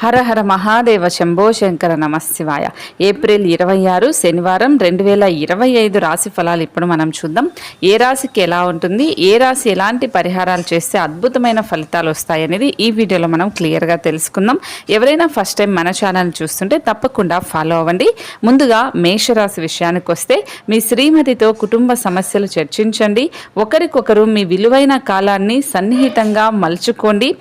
హర హర మహాదేవ శంభో శంకర నమశివాయ. ఏప్రిల్ 26 శనివారం 2025 రాశి ఫలాలు ఇప్పుడు మనం చూద్దాం. ఏ రాశికి ఎలా ఉంటుంది, ఏ రాశి ఎలాంటి పరిహారాలు చేస్తే అద్భుతమైన ఫలితాలు వస్తాయనేది ఈ వీడియోలో మనం క్లియర్గా తెలుసుకుందాం. ఎవరైనా ఫస్ట్ టైం మన ఛానల్ చూస్తుంటే తప్పకుండా ఫాలో అవ్వండి. ముందుగా మేషరాశి విషయానికి వస్తే మీ శ్రీమతితో కుటుంబ సమస్యలు చర్చించండి. ఒకరికొకరు మీ విలువైన కాలాన్ని సన్నిహితంగా మలుచుకోండి.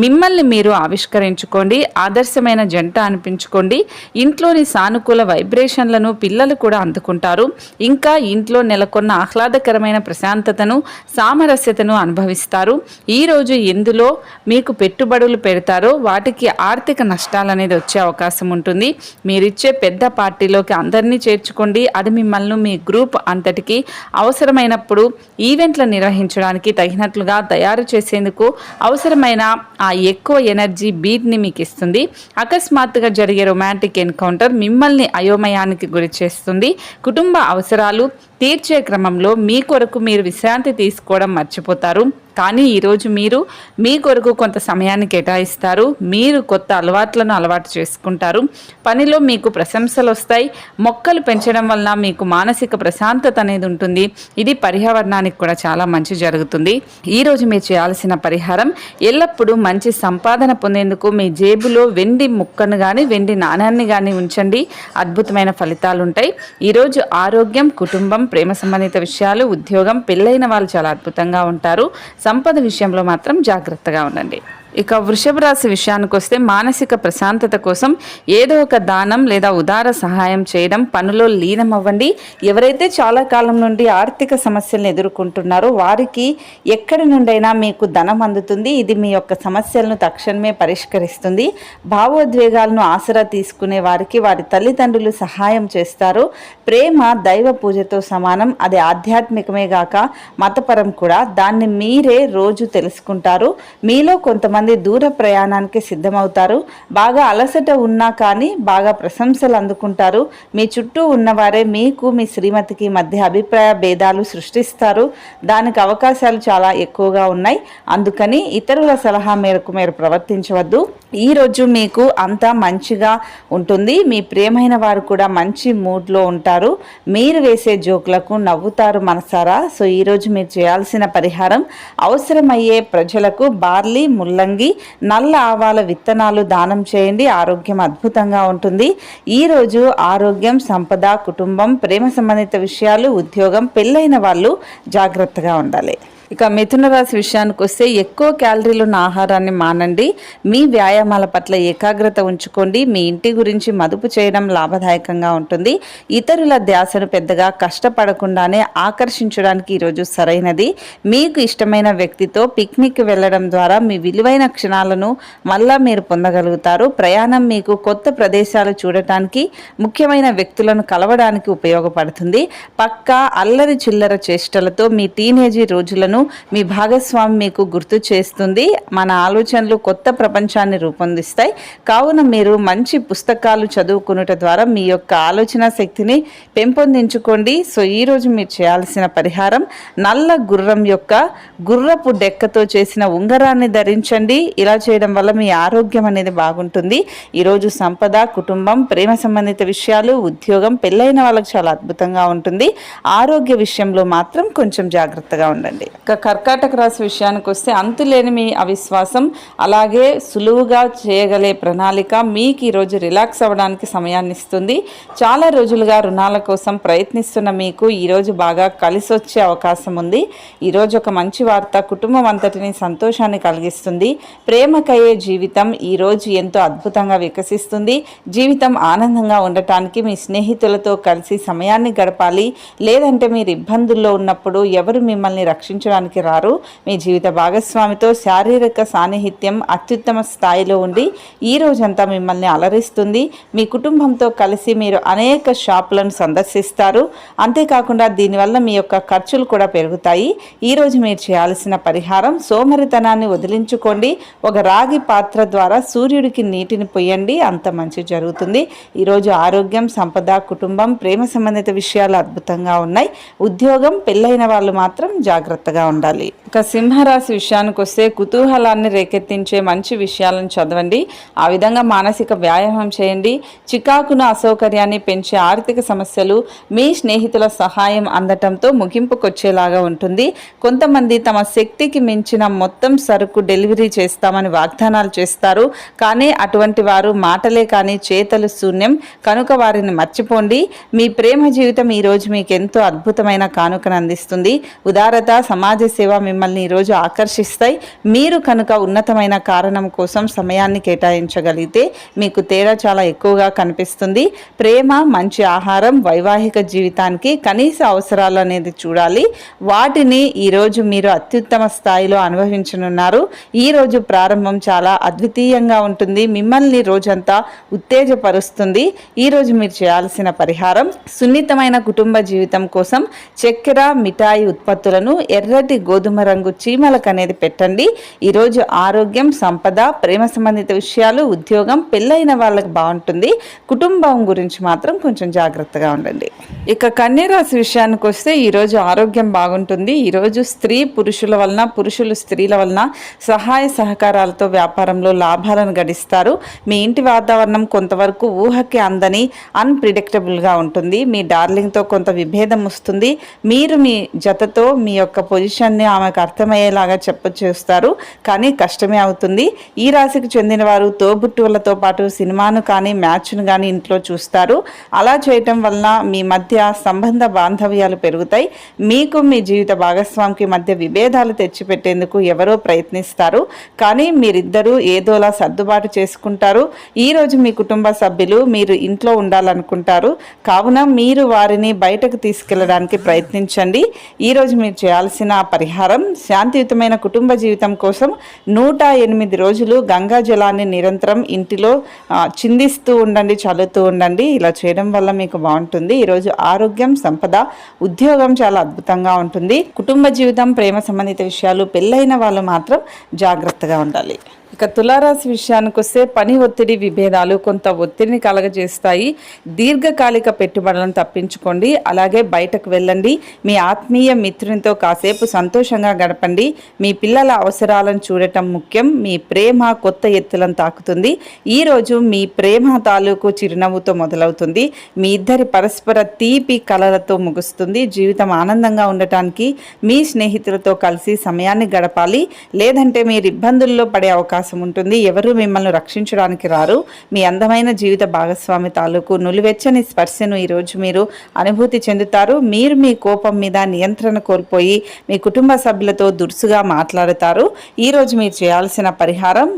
మిమ్మల్ని మీరు ఆవిష్కరించుకోండి. ఆదర్శమైన జంట అనిపించుకోండి. ఇంట్లోని సానుకూల వైబ్రేషన్లను పిల్లలు కూడా అందుకుంటారు. ఇంకా ఇంట్లో నెలకొన్న ఆహ్లాదకరమైన ప్రశాంతతను, సామరస్యతను అనుభవిస్తారు. ఈరోజు ఎందులో మీకు పెట్టుబడులు పెడతారో వాటికి ఆర్థిక నష్టాలు అనేది వచ్చే అవకాశం ఉంటుంది. మీరిచ్చే పెద్ద పార్టీలోకి అందరినీ చేర్చుకోండి. అది మిమ్మల్ని మీ గ్రూప్ అంతటికి అవసరమైనప్పుడు ఈవెంట్లు నిర్వహించడానికి తగినట్లుగా తయారు చేసేందుకు అవసరమైన ఆ ఎక్కువ ఎనర్జీ బీట్ని మీకు ఇస్తుంది. అకస్మాత్తుగా జరిగే రొమాంటిక్ ఎన్కౌంటర్ మిమ్మల్ని అయోమయానికి గురి చేస్తుంది. కుటుంబ అవసరాలు తీర్చే క్రమంలో మీ కొరకు మీరు విశ్రాంతి తీసుకోవడం మర్చిపోతారు. కానీ ఈరోజు మీరు మీ కొరకు కొంత సమయాన్ని కేటాయిస్తారు. మీరు కొత్త అలవాట్లను అలవాటు చేసుకుంటారు. పనిలో మీకు ప్రశంసలు వస్తాయి. మొక్కలు పెంచడం వలన మీకు మానసిక ప్రశాంతత అనేది ఉంటుంది. ఇది పర్యావరణానికి కూడా చాలా మంచి జరుగుతుంది. ఈరోజు మీరు చేయాల్సిన పరిహారం, ఎల్లప్పుడూ మంచి సంపాదన పొందేందుకు మీ జేబులో వెండి ముక్కను కానీ వెండి నాణ్యాన్ని కానీ ఉంచండి. అద్భుతమైన ఫలితాలు ఉంటాయి. ఈరోజు ఆరోగ్యం, కుటుంబం, ప్రేమ సంబంధిత విషయాలు, ఉద్యోగం, పెళ్ళైన వాళ్ళు చాలా అద్భుతంగా ఉంటారు. సంపద విషయంలో మాత్రం జాగ్రత్తగా ఉండండి. ఇక వృషభ రాశి విషయానికి వస్తే మానసిక ప్రశాంతత కోసం ఏదో ఒక దానం లేదా ఉదార సహాయం చేయడం, పనులో లీనమవ్వండి. ఎవరైతే చాలా కాలం నుండి ఆర్థిక సమస్యలను ఎదుర్కొంటున్నారో వారికి ఎక్కడి నుండైనా మీకు ధనం అందుతుంది. ఇది మీ యొక్క సమస్యలను తక్షణమే పరిష్కరిస్తుంది. భావోద్వేగాలను ఆసరా తీసుకునే వారికి వారి తల్లిదండ్రులు సహాయం చేస్తారు. ప్రేమ దైవ పూజతో సమానం. అది ఆధ్యాత్మికమే గాక మతపరం కూడా. దాన్ని మీరే రోజు తెలుసుకుంటారు. మీలో కొంతమంది దూర ప్రయాణానికి సిద్ధమవుతారు. బాగా అలసట ఉన్నా కానీ బాగా ప్రశంసలు అందుకుంటారు. మీ చుట్టూ ఉన్నవారే మీకు మీ శ్రీమతికి మధ్య అభిప్రాయ భేదాలు సృష్టిస్తారు. దానికి అవకాశాలు చాలా ఎక్కువగా ఉన్నాయి. అందుకని ఇతరుల సలహా మేరకు మీరు ప్రవర్తించవద్దు. ఈరోజు మీకు అంతా మంచిగా ఉంటుంది. మీ ప్రియమైన వారు కూడా మంచి మూడ్లో ఉంటారు. మీరు వేసే జోకులకు నవ్వుతారు మనసారా. సో ఈరోజు మీరు చేయాల్సిన పరిహారం, అవసరమయ్యే ప్రజలకు బార్లీ, ముల్లంగి, నల్ల ఆవాల విత్తనాలు దానం చేయండి. ఆరోగ్యం అద్భుతంగా ఉంటుంది. ఈరోజు ఆరోగ్యం, సంపద, కుటుంబం, ప్రేమ సంబంధిత విషయాలు, ఉద్యోగం, పెళ్ళైన వాళ్ళు జాగ్రత్తగా ఉండాలి. ఇక మిథున రాశి విషయానికి వస్తే ఎక్కువ క్యాలరీలు ఉన్న ఆహారాన్ని మానండి. మీ వ్యాయామాల పట్ల ఏకాగ్రత ఉంచుకోండి. మీ ఇంటి గురించి మదుపు చేయడం లాభదాయకంగా ఉంటుంది. ఇతరుల ధ్యాసను పెద్దగా కష్టపడకుండానే ఆకర్షించడానికి ఈరోజు సరైనది. మీకు ఇష్టమైన వ్యక్తితో పిక్నిక్ వెళ్ళడం ద్వారా మీ విలువైన క్షణాలను మళ్ళా మీరు పొందగలుగుతారు. ప్రయాణం మీకు కొత్త ప్రదేశాలు చూడటానికి, ముఖ్యమైన వ్యక్తులను కలవడానికి ఉపయోగపడుతుంది. పక్కా అల్లరి చిల్లర చేష్టలతో మీ టీనేజీ రోజులను మీ భాగస్వామి మీకు గుర్తు చేస్తుంది. మన ఆలోచనలు కొత్త ప్రపంచాన్ని రూపొందిస్తాయి. కావున మీరు మంచి పుస్తకాలు చదువుకునుట ద్వారా మీ యొక్క ఆలోచన శక్తిని పెంపొందించుకోండి. సో ఈరోజు మీరు చేయాల్సిన పరిహారం, నల్ల గుర్రం యొక్క గుర్రపు డెక్కతో చేసిన ఉంగరాన్ని ధరించండి. ఇలా చేయడం వల్ల మీ ఆరోగ్యం అనేది బాగుంటుంది. ఈరోజు సంపద, కుటుంబం, ప్రేమ సంబంధిత విషయాలు, ఉద్యోగం, పెళ్ళైన వాళ్ళకి చాలా అద్భుతంగా ఉంటుంది. ఆరోగ్య విషయంలో మాత్రం కొంచెం జాగ్రత్తగా ఉండండి. కర్కాటక రాశి విషయానికి వస్తే అంతులేని మీ అవిశ్వాసం, అలాగే సులువుగా చేయగలే ప్రణాళిక మీకు ఈరోజు రిలాక్స్ అవ్వడానికి సమయాన్ని ఇస్తుంది. చాలా రోజులుగా రుణాల కోసం ప్రయత్నిస్తున్న మీకు ఈరోజు బాగా కలిసి వచ్చే అవకాశం ఉంది. ఈరోజు ఒక మంచి వార్త కుటుంబం అంతటిని సంతోషాన్ని కలిగిస్తుంది. ప్రేమకయ్యే జీవితం ఈరోజు ఎంతో అద్భుతంగా వికసిస్తుంది. జీవితం ఆనందంగా ఉండటానికి మీ స్నేహితులతో కలిసి సమయాన్ని గడపాలి. లేదంటే మీరు ఇబ్బందుల్లో ఉన్నప్పుడు ఎవరు మిమ్మల్ని రక్షించడానికి రారు. మీ జీవిత భాగస్వామితో శారీరక సాన్నిహిత్యం అత్యుత్తమ స్థాయిలో ఉండి ఈ రోజంతా మిమ్మల్ని అలరిస్తుంది. మీ కుటుంబంతో కలిసి మీరు అనేక షాపులను సందర్శిస్తారు. అంతేకాకుండా దీనివల్ల మీ యొక్క ఖర్చులు కూడా పెరుగుతాయి. ఈరోజు మీరు చేయాల్సిన పరిహారం, సోమరితనాన్ని వదిలించుకోండి. ఒక రాగి పాత్ర ద్వారా సూర్యుడికి నీటిని పొయ్యండి. అంత మంచి జరుగుతుంది. ఈరోజు ఆరోగ్యం, సంపద, కుటుంబం, ప్రేమ సంబంధిత విషయాలు అద్భుతంగా ఉన్నాయి. ఉద్యోగం, పెళ్ళైన వాళ్ళు మాత్రం జాగ్రత్తగా ఉండాలి. ఇక సింహరాశి విషయానికి వస్తే కుతూహలాన్ని రేకెత్తించే మంచి విషయాలను చదవండి. ఆ విధంగా మానసిక వ్యాయామం చేయండి. చికాకును అసౌకర్యాన్ని పెంచే ఆర్థిక సమస్యలు మీ స్నేహితుల సహాయం అందటంతో ముగింపుకొచ్చేలాగా ఉంటుంది. కొంతమంది తమ శక్తికి మించిన మొత్తం సరుకు డెలివరీ చేస్తామని వాగ్దానాలు చేస్తారు. కానీ అటువంటి వారు మాటలే కానీ చేతలు శూన్యం కనుక వారిని మర్చిపోండి. మీ ప్రేమ జీవితం ఈరోజు మీకు ఎంతో అద్భుతమైన కానుకను అందిస్తుంది. ఉదారత, సమాజ సేవ మిమ్మల్ని ఈరోజు ఆకర్షిస్తాయి. మీరు కనుక ఉన్నతమైన కారణం కోసం సమయాన్ని కేటాయించగలిగితే మీకు తేడా చాలా ఎక్కువగా కనిపిస్తుంది. ప్రేమ, మంచి ఆహారం, వైవాహిక జీవితానికి కనీస అవసరాలు అనేది చూడాలి. వాటిని ఈరోజు మీరు అత్యుత్తమ స్థాయిలో అనుభవించనున్నారు. ఈరోజు ప్రారంభం చాలా అద్వితీయంగా ఉంటుంది. మిమ్మల్ని రోజంతా ఉత్తేజపరుస్తుంది. ఈరోజు మీరు చేయాల్సిన పరిహారం, సున్నితమైన కుటుంబ జీవితం కోసం చక్కెర, మిఠాయి ఉత్పత్తులను ఎర్రటి గోధుమ రంగు చీమలకు అనేది పెట్టండి. ఈరోజు ఆరోగ్యం, సంపద, ప్రేమ సంబంధిత విషయాలు, ఉద్యోగం, పెళ్ళైన వాళ్ళకి బాగుంటుంది. కుటుంబం గురించి మాత్రం కొంచెం జాగ్రత్తగా ఉండండి. ఇక కన్యరాశి విషయానికి వస్తే ఈరోజు ఆరోగ్యం బాగుంటుంది. ఈరోజు స్త్రీ పురుషుల వలన, పురుషులు స్త్రీల వలన సహాయ సహకారాలతో వ్యాపారంలో లాభాలను గడిస్తారు. మీ ఇంటి వాతావరణం కొంతవరకు ఊహకి అందని అన్ప్రిడిక్టబుల్గా ఉంటుంది. మీ డార్లింగ్తో కొంత విభేదం వస్తుంది. మీరు మీ జతతో మీ యొక్క పొజిషన్ని ఆమెకు అర్థమయ్యేలాగా చేస్తారు, కానీ కష్టమే అవుతుంది. ఈ రాశికి చెందిన వారు తోబుట్టువులతో పాటు సినిమాను కానీ మ్యాచ్ను కానీ ఇంట్లో చూస్తారు. అలా చేయటం వలన మీ మధ్య సంబంధ బాంధవ్యాలు పెరుగుతాయి. మీకు మీ జీవిత భాగస్వామికి మధ్య విభేదాలు తెచ్చిపెట్టేందుకు ఎవరో ప్రయత్నిస్తారు, కానీ మీరిద్దరూ ఏదోలా సర్దుబాటు చేసుకుంటారు. ఈరోజు మీ కుటుంబ సభ్యులు మీరు ఇంట్లో ఉండాలనుకుంటారు, కావున మీరు వారిని బయటకు తీసుకెళ్లడానికి ప్రయత్నించండి. ఈరోజు మీరు చేయాల్సిన పరిహారం, శాంతియుతమైన కుటుంబ జీవితం కోసం 108 రోజులు గంగా జలాన్ని నిరంతరం ఇంటిలో చిందిస్తూ ఉండండి, చల్లుతూ ఉండండి. ఇలా చేయడం వల్ల మీకు బాగుంటుంది. ఈరోజు ఆరోగ్యం, సంపద, ఉద్యోగం చాలా అద్భుతంగా ఉంటుంది. కుటుంబ జీవితం, ప్రేమ సంబంధిత విషయాలు, పెళ్ళైన వాళ్ళు మాత్రం జాగ్రత్తగా ఉండాలి. ఇక తులారాశి విషయానికి వస్తే పని ఒత్తిడి, విభేదాలు కొంత ఒత్తిడిని కలగజేస్తాయి. దీర్ఘకాలిక పెట్టుబడులను తప్పించుకోండి. అలాగే బయటకు వెళ్ళండి. మీ ఆత్మీయ మిత్రునితో కాసేపు సంతోషంగా గడపండి. మీ పిల్లల అవసరాలను చూడటం ముఖ్యం. మీ ప్రేమ కొత్త ఎత్తులను తాకుతుంది. ఈరోజు మీ ప్రేమ తాలూకు చిరునవ్వుతో మొదలవుతుంది. మీ ఇద్దరి పరస్పర తీపి కలలతో ముగుస్తుంది. జీవితం ఆనందంగా ఉండటానికి మీ స్నేహితులతో కలిసి సమయాన్ని గడపాలి. లేదంటే మీరు ఇబ్బందుల్లో పడే అవకాశం ఉంటుంది. ఎవరు మిమ్మల్ని రక్షించడానికి రారు. మీ అందమైన జీవిత భాగస్వామి తాలూకు నులివెచ్చని స్పర్శను ఈరోజు మీరు అనుభూతి చెందుతారు. మీరు మీ కోపం మీద నియంత్రణ కోల్పోయి మీ కుటుంబ సభ్యులతో దురుసుగా మాట్లాడతారు. ఈరోజు మీరు చేయాల్సిన పరిహారం,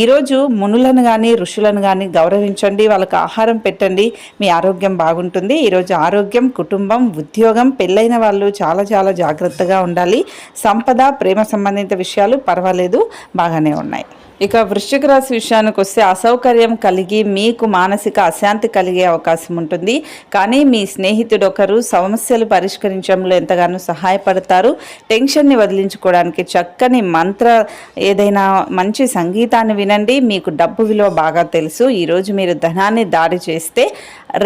ఈరోజు మునులను కానీ ఋషులను కానీ గౌరవించండి, వాళ్ళకి ఆహారం పెట్టండి. మీ ఆరోగ్యం బాగుంటుంది. ఈరోజు ఆరోగ్యం, కుటుంబం, ఉద్యోగం, పెళ్ళైన వాళ్ళు చాలా చాలా జాగ్రత్తగా ఉండాలి. సంపద, ప్రేమ సంబంధిత విషయాలు పర్వాలేదు, బాగానే ఉన్నాయి. ఇక వృశ్చిక రాశి విషయానికి వస్తే అసౌకర్యం కలిగి మీకు మానసిక అశాంతి కలిగే అవకాశం ఉంటుంది. కానీ మీ స్నేహితుడు ఒకరు సమస్యలు పరిష్కరించడంలో ఎంతగానో సహాయపడతారు. టెన్షన్ని వదిలించుకోవడానికి చక్కని ఏదైనా మంచి సంగీతాన్ని వినండి. మీకు డబ్బు విలువ బాగా తెలుసు. ఈరోజు మీరు ధనాన్ని దాడి చేస్తే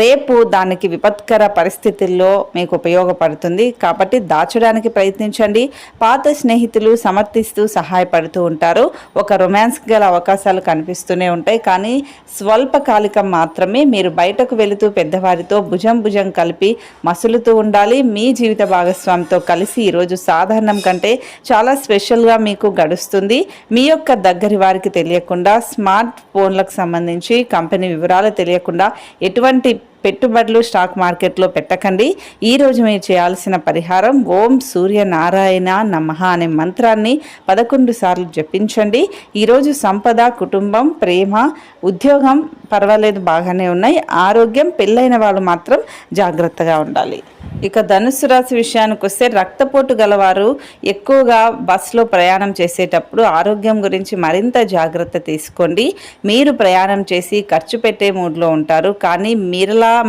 రేపు దానికి విపత్కర పరిస్థితుల్లో మీకు ఉపయోగపడుతుంది. కాబట్టి దాచడానికి ప్రయత్నించండి. పాత స్నేహితులు సమర్థిస్తూ సహాయపడుతూ ఉంటారు. ఒక రొమాన్స్ గల అవకాశాలు కనిపిస్తూనే ఉంటాయి, కానీ స్వల్పకాలికం మాత్రమే. మీరు బయటకు వెళుతూ పెద్దవారితో భుజం కలిపి మసులుతూ ఉండాలి. మీ జీవిత భాగస్వామితో కలిసి ఈరోజు సాధారణం కంటే చాలా స్పెషల్గా మీకు గడుస్తుంది. మీ యొక్క దగ్గరి వారికి తెలియకుండా, స్మార్ట్ ఫోన్లకు సంబంధించి కంపెనీ వివరాలు తెలియకుండా ఎటువంటి పెట్టుబడులు స్టాక్ మార్కెట్లో పెట్టకండి. ఈరోజు మీరు చేయాల్సిన పరిహారం, ఓం సూర్యనారాయణ నమః అనే మంత్రాన్ని 11 సార్లు జపించండి. ఈరోజు సంపద, కుటుంబం, ప్రేమ, ఉద్యోగం పర్వాలేదు, బాగానే ఉన్నాయి. ఆరోగ్యం, పెళ్ళైన వాళ్ళు మాత్రం జాగ్రత్తగా ఉండాలి. ఇక ధనుస్సు రాశి విషయానికి వస్తే రక్తపోటు గలవారు ఎక్కువగా బస్సులో ప్రయాణం చేసేటప్పుడు ఆరోగ్యం గురించి మరింత జాగ్రత్త తీసుకోండి. మీరు ప్రయాణం చేసి ఖర్చు పెట్టే మూడ్లో ఉంటారు, కానీ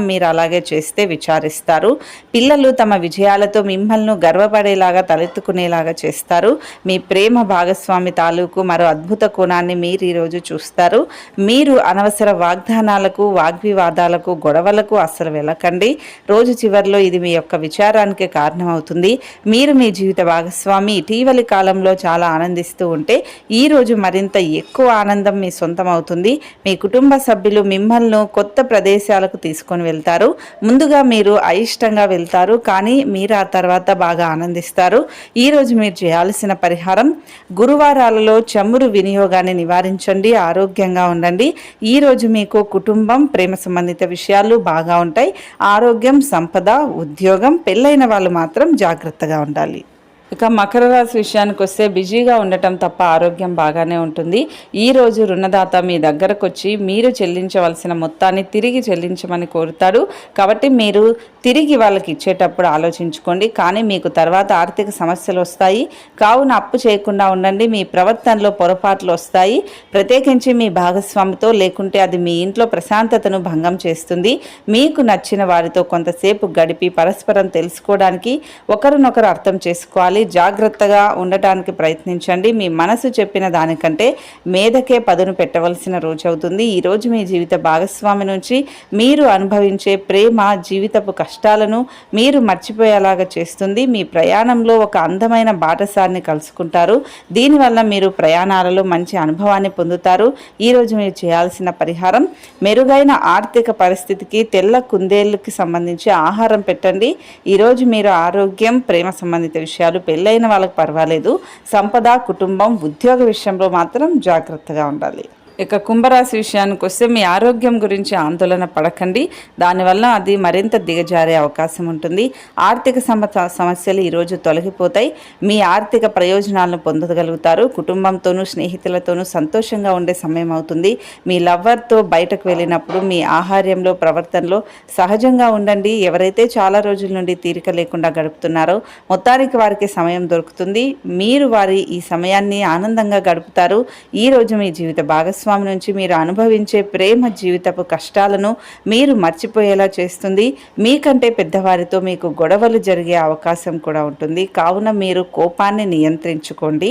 మీరు అలాగే చేస్తే విచారిస్తారు. పిల్లలు తమ విజయాలతో మిమ్మల్ని గర్వపడేలాగా తలెత్తుకునేలాగా చేస్తారు. మీ ప్రేమ భాగస్వామి తాలూకు మరో అద్భుత కోణాన్ని మీరు ఈరోజు చూస్తారు. మీరు అనవసర వాగ్దానాలకు, వాగ్వివాదాలకు, గొడవలకు అస్సలు వెళ్ళకండి. రోజు చివరిలో ఇది మీ యొక్క విచారానికి కారణమవుతుంది. మీరు మీ జీవిత భాగస్వామి ఇటీవలి కాలంలో చాలా ఆనందిస్తూ ఉంటే ఈరోజు మరింత ఎక్కువ ఆనందం మీ సొంతం అవుతుంది. మీ కుటుంబ సభ్యులు మిమ్మల్ని కొత్త ప్రదేశాలకు తీసుకొని వెళ్తారు. ముందుగా మీరు అయిష్టంగా వెళ్తారు, కానీ మీరు ఆ తర్వాత బాగా ఆనందిస్తారు. ఈరోజు మీరు చేయాల్సిన పరిహారం, గురువారాలలో చమురు వినియోగాన్ని నివారించండి, ఆరోగ్యంగా ఉండండి. ఈరోజు మీకు కుటుంబం, ప్రేమ సంబంధిత విషయాలు బాగా ఉంటాయి. ఆరోగ్యం, సంపద, ఉద్యోగం, పెళ్ళైన వాళ్ళు మాత్రం జాగ్రత్తగా ఉండాలి. ఇక మకర రాశి విషయానికి వస్తే బిజీగా ఉండటం తప్ప ఆరోగ్యం బాగానే ఉంటుంది. ఈరోజు రుణదాత మీ దగ్గరకు వచ్చి మీరు చెల్లించవలసిన మొత్తాన్ని తిరిగి చెల్లించమని కోరుతాడు. కాబట్టి మీరు తిరిగి వాళ్ళకి ఇచ్చేటప్పుడు ఆలోచించుకోండి. కానీ మీకు తర్వాత ఆర్థిక సమస్యలు వస్తాయి కావున అప్పు చేయకుండా ఉండండి. మీ ప్రవర్తనలో పొరపాట్లు వస్తాయి, ప్రత్యేకించి మీ భాగస్వామితో, లేకుంటే అది మీ ఇంట్లో ప్రశాంతతను భంగం చేస్తుంది. మీకు నచ్చిన వారితో కొంతసేపు గడిపి పరస్పరం తెలుసుకోవడానికి, ఒకరినొకరు అర్థం చేసుకోవాలి. జాగ్రత్తగా ఉండటానికి ప్రయత్నించండి. మీ మనసు చెప్పిన దానికంటే మేధకే పదును పెట్టవలసిన రోజు అవుతుంది. ఈరోజు మీ జీవిత భాగస్వామి నుంచి మీరు అనుభవించే ప్రేమ జీవితపు కష్టాలను మీరు మర్చిపోయేలాగా చేస్తుంది. మీ ప్రయాణంలో ఒక అందమైన బాటసారిని కలుసుకుంటారు. దీనివల్ల మీరు ప్రయాణాలలో మంచి అనుభవాన్ని పొందుతారు. ఈరోజు మీరు చేయాల్సిన పరిహారం, మెరుగైన ఆర్థిక పరిస్థితికి తెల్ల కుందేళ్ళకి సంబంధించి ఆహారం పెట్టండి. ఈరోజు మీరు ఆరోగ్యం, ప్రేమ సంబంధిత విషయాలు, పెళ్ళైన వాళ్ళకి పర్వాలేదు, సంపద, కుటుంబం, ఉద్యోగ విషయంలో మాత్రం జాగ్రత్తగా ఉండాలి. ఇక కుంభరాశి విషయానికి వస్తే మీ ఆరోగ్యం గురించి ఆందోళన పడకండి. దానివల్ల అది మరింత దిగజారే అవకాశం ఉంటుంది. ఆర్థిక సమస్యలు ఈరోజు తొలగిపోతాయి. మీ ఆర్థిక ప్రయోజనాలను పొందగలుగుతారు. కుటుంబంతోనూ స్నేహితులతోనూ సంతోషంగా ఉండే సమయం అవుతుంది. మీ లవ్వర్తో బయటకు వెళ్ళినప్పుడు మీ ఆహార్యంలో, ప్రవర్తనలో సహజంగా ఉండండి. ఎవరైతే చాలా రోజుల నుండి తీరిక లేకుండా గడుపుతున్నారో మొత్తానికి వారికి సమయం దొరుకుతుంది. మీరు వారి ఈ సమయాన్ని ఆనందంగా గడుపుతారు. ఈరోజు మీ జీవిత భాగస్వామి నుంచి మీరు అనుభవించే ప్రేమ జీవితపు కష్టాలను మీరు మర్చిపోయేలా చేస్తుంది. మీకంటే పెద్దవారితో మీకు గొడవలు జరిగే అవకాశం కూడా ఉంటుంది. కావున మీరు కోపాన్ని నియంత్రించుకోండి.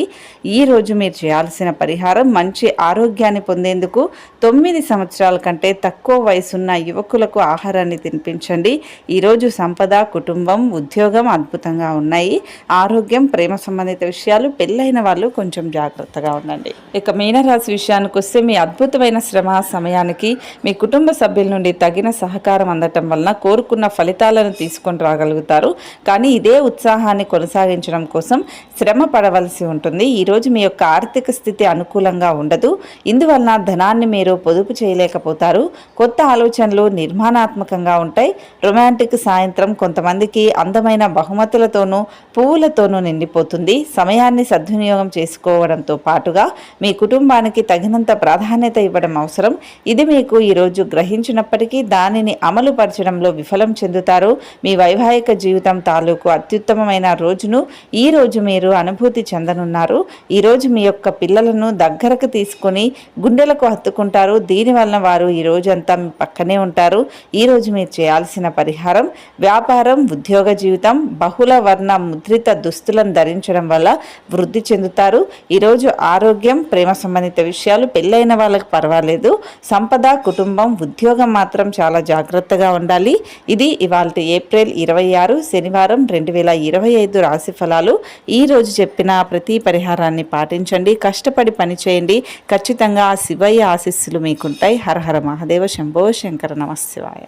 ఈరోజు మీరు చేయాల్సిన పరిహారం, మంచి ఆరోగ్యాన్ని పొందేందుకు 9 సంవత్సరాల కంటే తక్కువ వయసున్న యువకులకు ఆహారాన్ని తినిపించండి. ఈరోజు సంపద, కుటుంబం, ఉద్యోగం అద్భుతంగా ఉన్నాయి. ఆరోగ్యం, ప్రేమ సంబంధిత విషయాలు, పెళ్ళైన వాళ్ళు కొంచెం జాగ్రత్తగా ఉండండి. ఇక మీనరాశి విషయానికి వస్తే మీ అద్భుతమైన శ్రమ సమయానికి మీ కుటుంబ సభ్యుల నుండి తగిన సహకారం అందటం వలన కోరుకున్న ఫలితాలను తీసుకొని రాగలుగుతారు. కానీ ఇదే ఉత్సాహాన్ని కొనసాగించడం కోసం శ్రమ పడవలసి ఉంటుంది. ఈరోజు మీ యొక్క ఆర్థిక స్థితి అనుకూలంగా ఉండదు. ఇందువలన ధనాన్ని మీరు పొదుపు చేయలేకపోతారు. కొత్త ఆలోచనలు నిర్మాణాత్మకంగా ఉంటాయి. రొమాంటిక్ సాయంత్రం కొంతమందికి అందమైన బహుమతులతోనూ పువ్వులతోనూ నిండిపోతుంది. సమయాన్ని సద్వినియోగం చేసుకోవడంతో పాటుగా మీ కుటుంబానికి తగినంత ప్రాధాన్యత ఇవ్వడం అవసరం. ఇది మీకు ఈరోజు గ్రహించినప్పటికీ దానిని అమలు పరచడంలో విఫలం చెందుతారు. మీ వైవాహిక జీవితం తాలూకు అత్యుత్తమమైన రోజును ఈరోజు మీరు అనుభూతి చెందనున్నారు. ఈరోజు మీ యొక్క పిల్లలను దగ్గరకు తీసుకొని గుండెలకు హత్తుకుంటారు. దీనివలన వారు ఈ రోజంతా మీ పక్కనే ఉంటారు. ఈరోజు మీరు చేయాల్సిన పరిహారం, వ్యాపారం, ఉద్యోగ జీవితం, బహుళ వర్ణ ముద్రిత దుస్తులను ధరించడం వల్ల వృద్ధి చెందుతారు. ఈరోజు ఆరోగ్యం, ప్రేమ సంబంధిత విషయాలు, పెళ్ళైన వాళ్ళకి పర్వాలేదు, సంపద, కుటుంబం, ఉద్యోగం మాత్రం చాలా జాగ్రత్తగా ఉండాలి. ఇది ఇవాల్టి ఏప్రిల్ 26 శనివారం 2025 రాశి ఫలాలు. ఈరోజు చెప్పిన ప్రతి పరిహారాన్ని పాటించండి, కష్టపడి పనిచేయండి. ఖచ్చితంగా ఆ శివయ్య ఆశీస్సులు మీకుంటాయి. హర హర మహాదేవ, శంభో శంకర, నమః శివాయ.